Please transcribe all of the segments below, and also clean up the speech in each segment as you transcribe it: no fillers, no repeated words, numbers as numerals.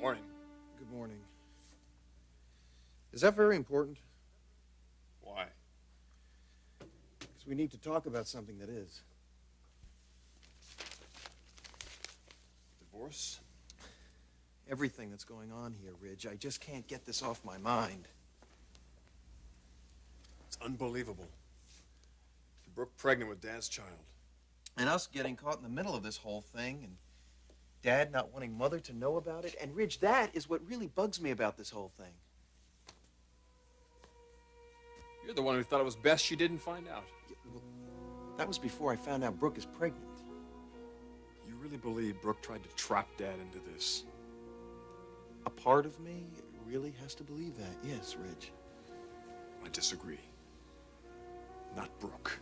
Morning. Good morning. Is that very important? Why? Because we need to talk about something that is. Divorce? Everything that's going on here, Ridge. I just can't get this off my mind. It's unbelievable. Brooke pregnant with Dad's child. And us getting caught in the middle of this whole thing, and Dad not wanting Mother to know about it. And Ridge, that is what really bugs me about this whole thing. You're the one who thought it was best she didn't find out. Yeah, well, that was before I found out Brooke is pregnant. You really believe Brooke tried to trap Dad into this? A part of me really has to believe that, yes, Ridge. I disagree. Not Brooke.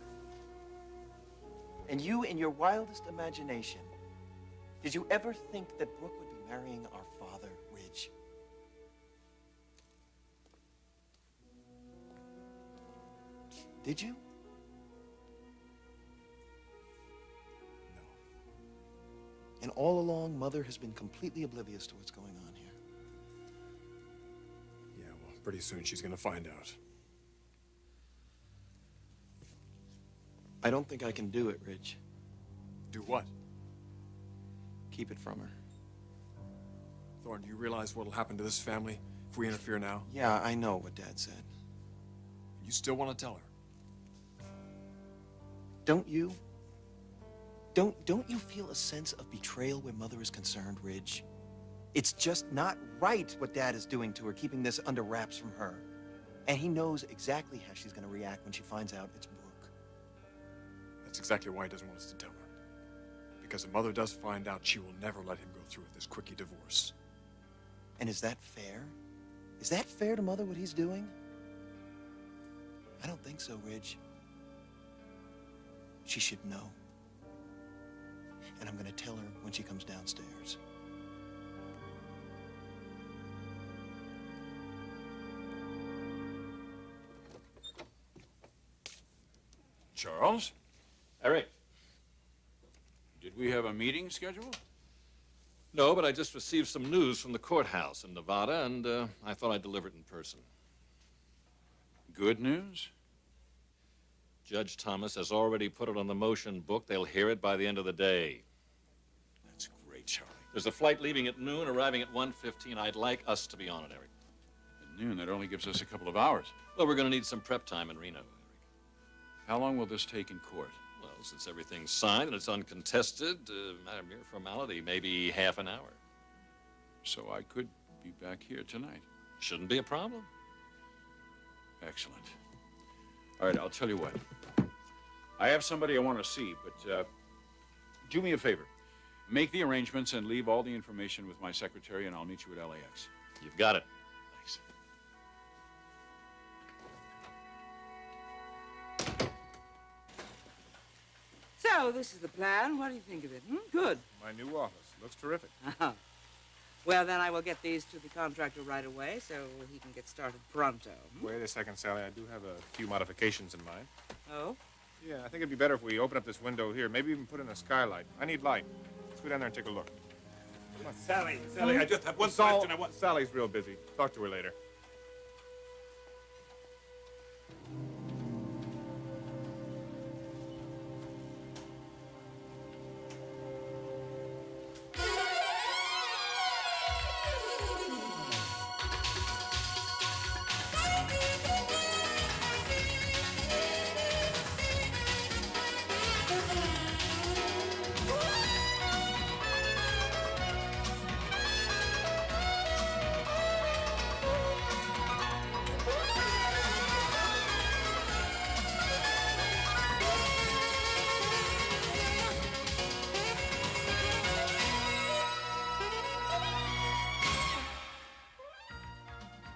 And you, in your wildest imagination, did you ever think that Brooke would be marrying our father, Ridge? Did you? No. And all along, Mother has been completely oblivious to what's going on here. Yeah, well, pretty soon she's gonna find out. I don't think I can do it, Ridge. Do what? Keep it from her. Thorne, do you realize what'll happen to this family if we interfere now? Yeah, I know what Dad said. You still want to tell her? Don't you? Don't you feel a sense of betrayal where Mother is concerned, Ridge? It's just not right what Dad is doing to her, keeping this under wraps from her. And he knows exactly how she's going to react when she finds out it's Brooke. That's exactly why he doesn't want us to tell her. Because if Mother does find out, she will never let him go through with this quickie divorce. And is that fair? Is that fair to Mother, what he's doing? I don't think so, Ridge. She should know. And I'm going to tell her when she comes downstairs. Charles? Eric. Did we have a meeting scheduled? No, but I just received some news from the courthouse in Nevada, and I thought I'd deliver it in person. Good news? Judge Thomas has already put it on the motion book. They'll hear it by the end of the day. That's great, Charlie. There's a flight leaving at noon, arriving at 1:15. I'd like us to be on it, Eric. At noon, that only gives us a couple of hours. Well, we're going to need some prep time in Reno, Eric. How long will this take in court? Well, since everything's signed and it's uncontested, matter of mere formality, maybe half an hour. So I could be back here tonight. Shouldn't be a problem. Excellent. All right, I'll tell you what. I have somebody I want to see, but do me a favor. Make the arrangements and leave all the information with my secretary, and I'll meet you at LAX. You've got it. Thanks. So, this is the plan. What do you think of it? Good. My new office. Looks terrific. Well, then I will get these to the contractor right away so he can get started pronto. Wait a second, Sally. I do have a few modifications in mind. Oh? Yeah, I think it'd be better if we open up this window here. Maybe even put in a skylight. I need light. Let's go down there and take a look. Come on, Sally. Sally, I just have one question. I want... Sally's real busy. Talk to her later.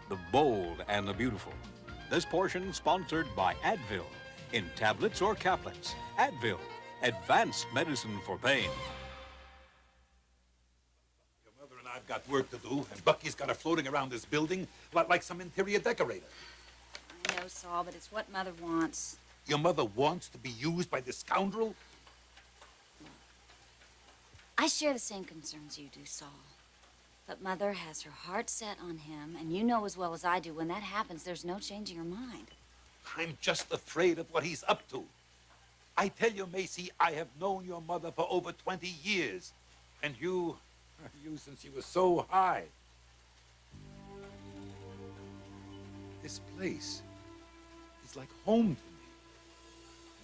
The bold and the beautiful. This portion sponsored by Advil. In tablets or caplets, Advil, advanced medicine for pain. Your mother and I've got work to do, and Bucky's got her floating around this building like some interior decorator. I know, Saul, but it's what Mother wants. Your mother wants to be used by this scoundrel? I share the same concerns you do, Saul. But Mother has her heart set on him, and you know as well as I do, when that happens, there's no changing her mind. I'm just afraid of what he's up to. I tell you, Macy, I have known your mother for over 20 years. And you since you were so high. This place is like home to me.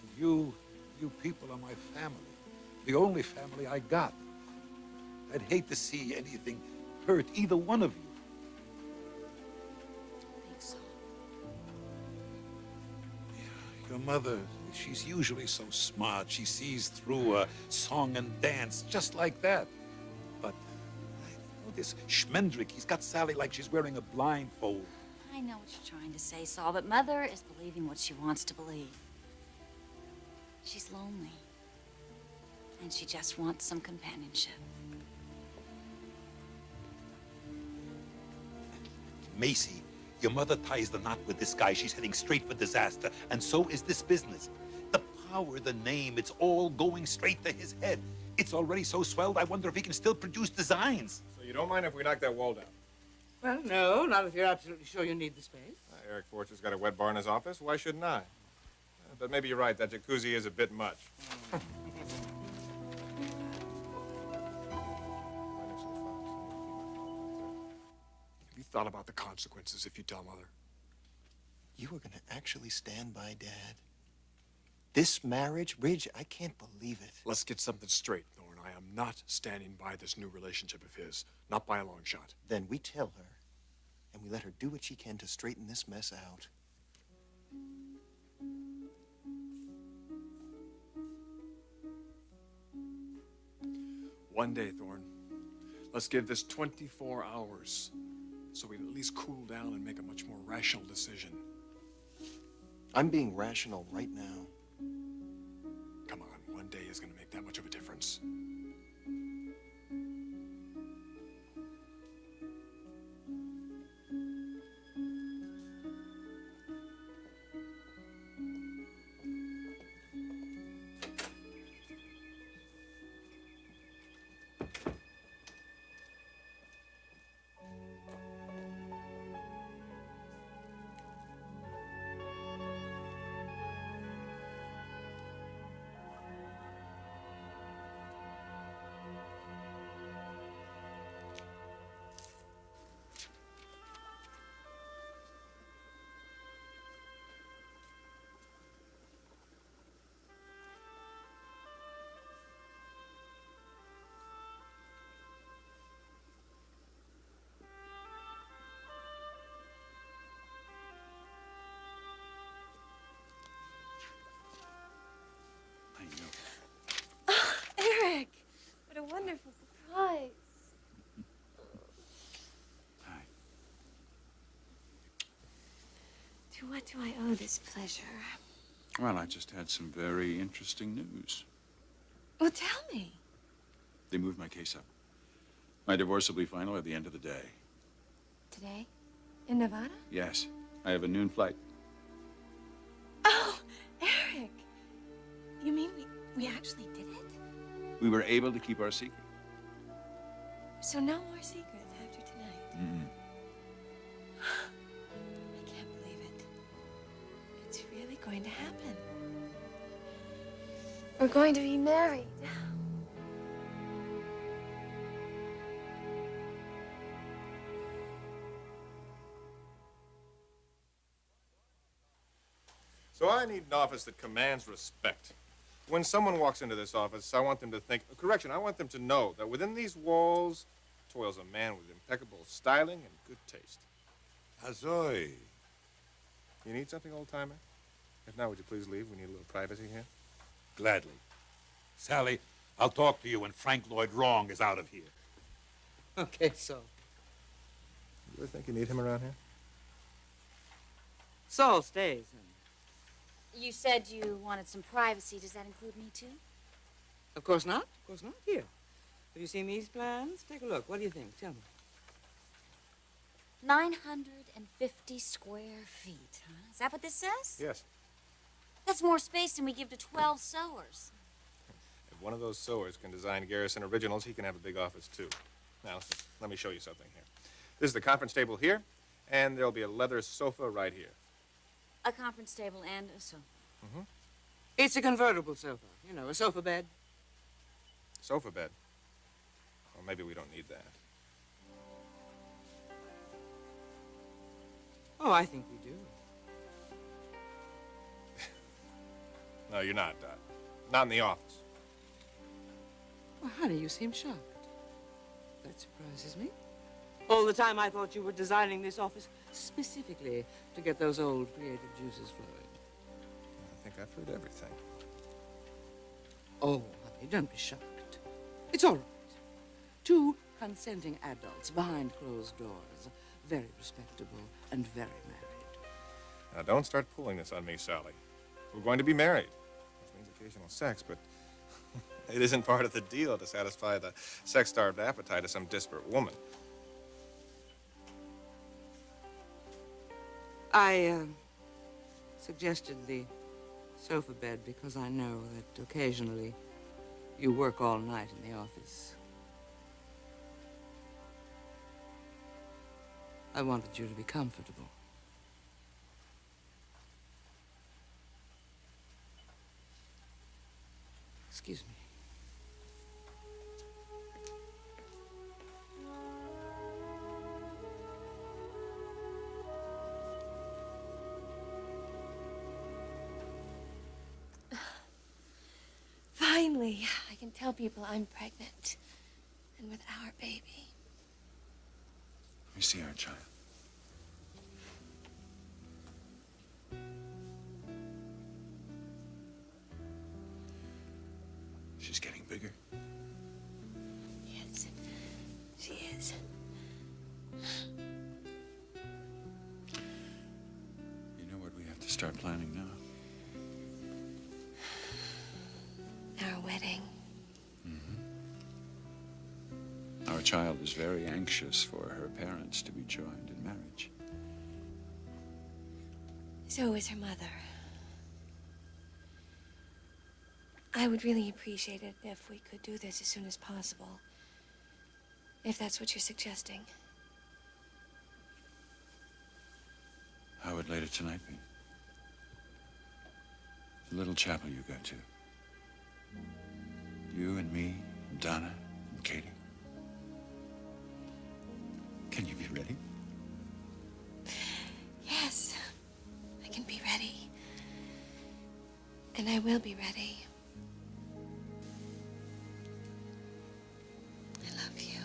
And you people are my family. The only family I got. I'd hate to see anything hurt either one of you. I think so. Your mother, she's usually so smart. She sees through song and dance just like that. But this Schmendrick, he's got Sally like she's wearing a blindfold. I know what you're trying to say, Saul, but Mother is believing what she wants to believe. She's lonely. And she just wants some companionship. Macy, your mother ties the knot with this guy. She's heading straight for disaster. And so is this business. The power, the name, it's all going straight to his head. It's already so swelled, I wonder if he can still produce designs. So you don't mind if we knock that wall down? Well, no, not if you're absolutely sure you need the space. Eric Fortune's got a wet bar in his office. Why shouldn't I? But maybe you're right. That jacuzzi is a bit much. Have you thought about the consequences if you tell Mother? You are going to actually stand by Dad? This marriage, Ridge, I can't believe it. Let's get something straight, Thorne. I am not standing by this new relationship of his. Not by a long shot. Then we tell her, and we let her do what she can to straighten this mess out. One day, Thorne. Let's give this 24 hours so we can at least cool down and make a much more rational decision. I'm being rational right now. Come on, one day is going to make that much of a difference. Eric, what a wonderful surprise. Hi. To what do I owe this pleasure? Well, I just had some very interesting news. Well, tell me. They moved my case up. My divorce will be final at the end of the day. Today? In Nevada? Yes. I have a noon flight. Oh, Eric. You mean we actually did it? We were able to keep our secret. So no more secrets after tonight? Mm-mm. I can't believe it. It's really going to happen. We're going to be married. So I need an office that commands respect. When someone walks into this office, I want them to think, I want them to know that within these walls toils a man with impeccable styling and good taste. Azoy. You need something, old-timer? If not, would you please leave? We need a little privacy here. Gladly. Sally, I'll talk to you when Frank Lloyd Wrong is out of here. Okay, so. You really think you need him around here? Saul stays. You said you wanted some privacy. Does that include me, too? Of course not. Of course not. Here. Have you seen these plans? Take a look. What do you think? Tell me. 950 square feet, huh? Is that what this says? Yes. That's more space than we give to 12 sewers. If one of those sewers can design Garrison originals, he can have a big office, too. Now, let me show you something here. This is the conference table here, and there'll be a leather sofa right here. A conference table and a sofa. Mm-hmm. It's a convertible sofa. You know, a sofa bed. Sofa bed. Well, maybe we don't need that. Oh, I think we do. No, you're not, not in the office. Well, honey, you seem shocked. That surprises me. All the time I thought you were designing this office specifically to get those old creative juices flowing. I think I've heard everything. Oh, honey, don't be shocked. It's all right. Two consenting adults behind closed doors. Very respectable and very married. Now, don't start pulling this on me, Sally. We're going to be married, which means occasional sex, but it isn't part of the deal to satisfy the sex-starved appetite of some desperate woman. I suggested the sofa bed because I know that occasionally you work all night in the office. I wanted you to be comfortable. Excuse me. Finally, I can tell people I'm pregnant. And with our baby. Let me see our child. She's getting bigger. Yes, she is. You know what we have to start planning now? Our wedding. Our child is very anxious for her parents to be joined in marriage. So is her mother. I would really appreciate it if we could do this as soon as possible. If that's what you're suggesting. How would later tonight be? The little chapel you go to. You and me, and Donna, and Katie. Can you be ready? Yes, I can be ready. And I will be ready. I love you.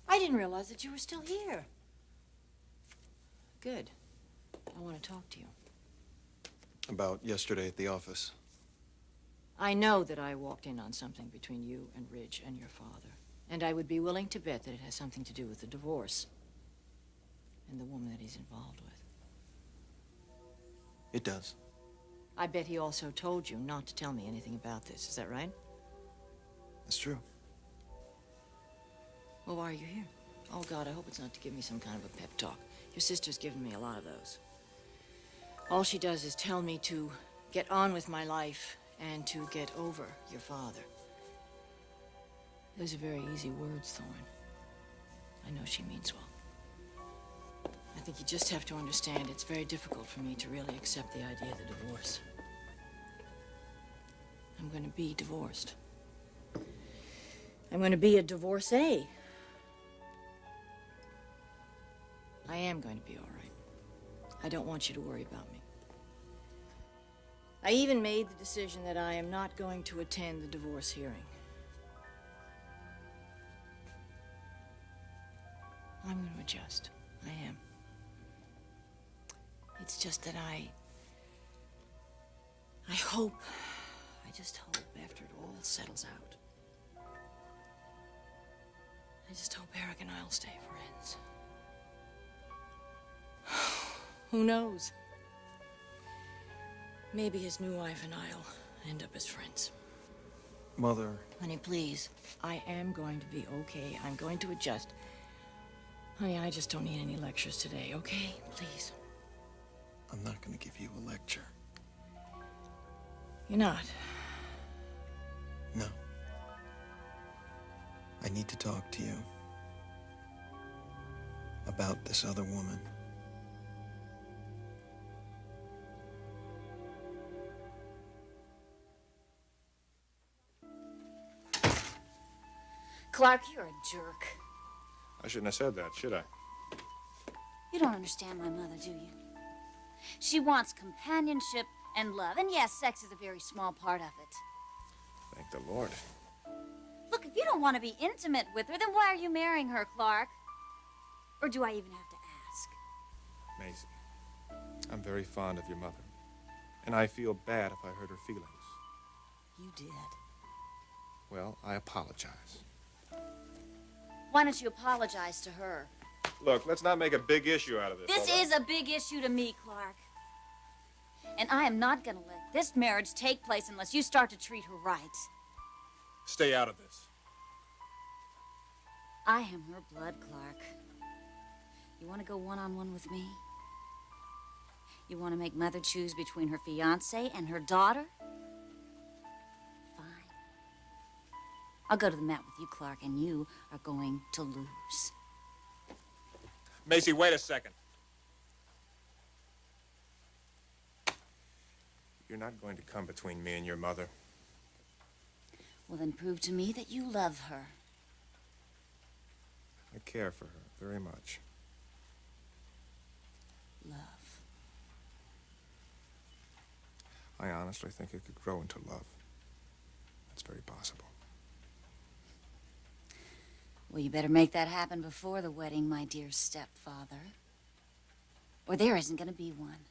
I didn't realize that you were still here. Good. I want to talk to you. About yesterday at the office. I know that I walked in on something between you and Ridge and your father. And I would be willing to bet that it has something to do with the divorce. And the woman that he's involved with. It does. I bet he also told you not to tell me anything about this. Is that right? That's true. Well, why are you here? Oh, God, I hope it's not to give me some kind of a pep talk. Your sister's given me a lot of those. All she does is tell me to get on with my life and to get over your father. Those are very easy words, Thorne. I know she means well. I think you just have to understand it's very difficult for me to really accept the idea of the divorce. I'm going to be divorced. I'm going to be a divorcee. I am going to be all right. I don't want you to worry about me. I even made the decision that I am not going to attend the divorce hearing. I'm going to adjust. I am. It's just that I just hope after it all settles out, I just hope Eric and I'll stay friends. Who knows? Maybe his new wife and I'll end up as friends. Mother. Honey, please. I am going to be okay. I'm going to adjust. Honey, I just don't need any lectures today, okay? Please. I'm not going to give you a lecture. You're not? No. I need to talk to you about this other woman. Clarke, you're a jerk. I shouldn't have said that, should I? You don't understand my mother, do you? She wants companionship and love. And yes, sex is a very small part of it. Thank the Lord. Look, if you don't want to be intimate with her, then why are you marrying her, Clarke? Or do I even have to ask? Macy, I'm very fond of your mother. And I feel bad if I hurt her feelings. You did. Well, I apologize. Why don't you apologize to her? Look, let's not make a big issue out of this. This is a big issue to me, Clarke. And I am not going to let this marriage take place unless you start to treat her right. Stay out of this. I am her blood, Clarke. You want to go one-on-one with me? You want to make Mother choose between her fiancé and her daughter? Fine. I'll go to the mat with you, Clarke, and you are going to lose. Macy, wait a second. You're not going to come between me and your mother. Well, then prove to me that you love her. I care for her very much. Love. I honestly think it could grow into love. That's very possible. Well, you better make that happen before the wedding, my dear stepfather. Or there isn't going to be one.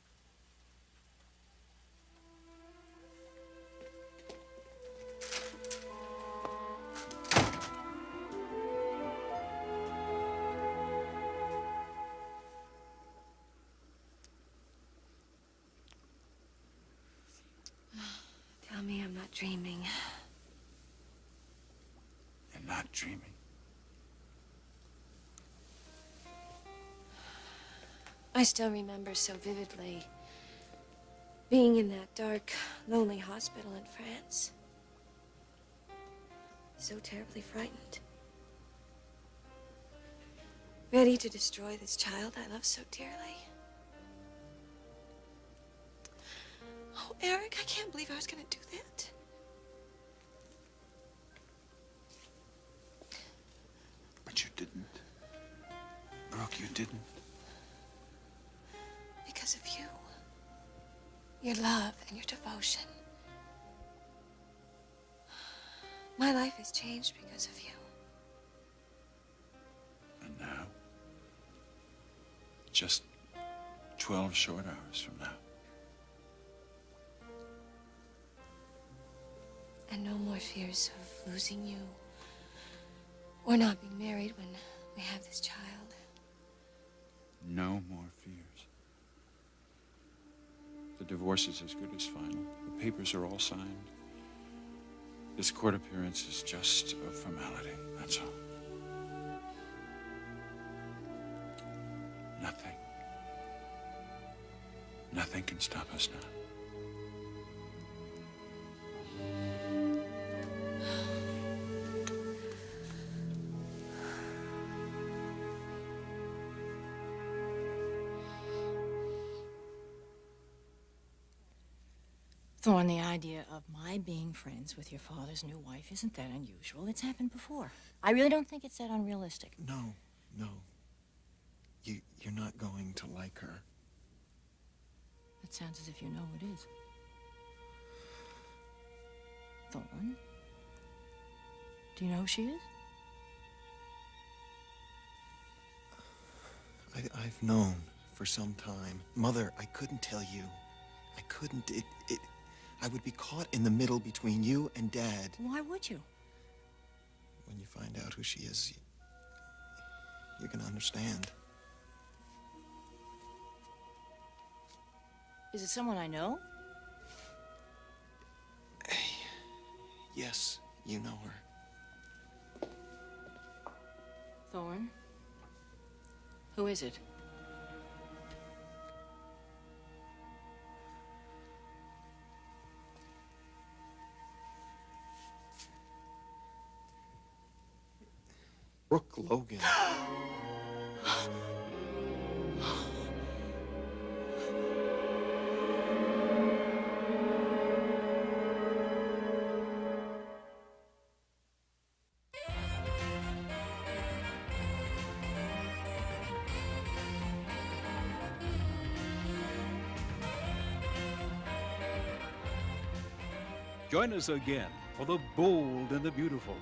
Tell me I'm not dreaming. You're not dreaming. I still remember so vividly being in that dark, lonely hospital in France. So terribly frightened. Ready to destroy this child I love so dearly. Oh, Eric, I can't believe I was gonna do that. But you didn't. Brooke, you didn't. Because of you. Your love and your devotion. My life has changed because of you. And now, just 12 short hours from now. And no more fears of losing you or not being married when we have this child. No more fears. The divorce is as good as final. The papers are all signed. This court appearance is just a formality, that's all. Nothing can stop us now. Thorne, the idea of my being friends with your father's new wife isn't that unusual. It's happened before. I really don't think it's that unrealistic. No. You're not going to like her. That sounds as if you know it is. Thorne? Do you know who she is? I've known for some time. Mother, I couldn't tell you. I couldn't. I would be caught in the middle between you and Dad. Why would you? When you find out who she is, you're gonna understand. Is it someone I know? Yes, you know her. Thorne? Who is it? Brooke Logan. Join us again for The Bold and the Beautiful,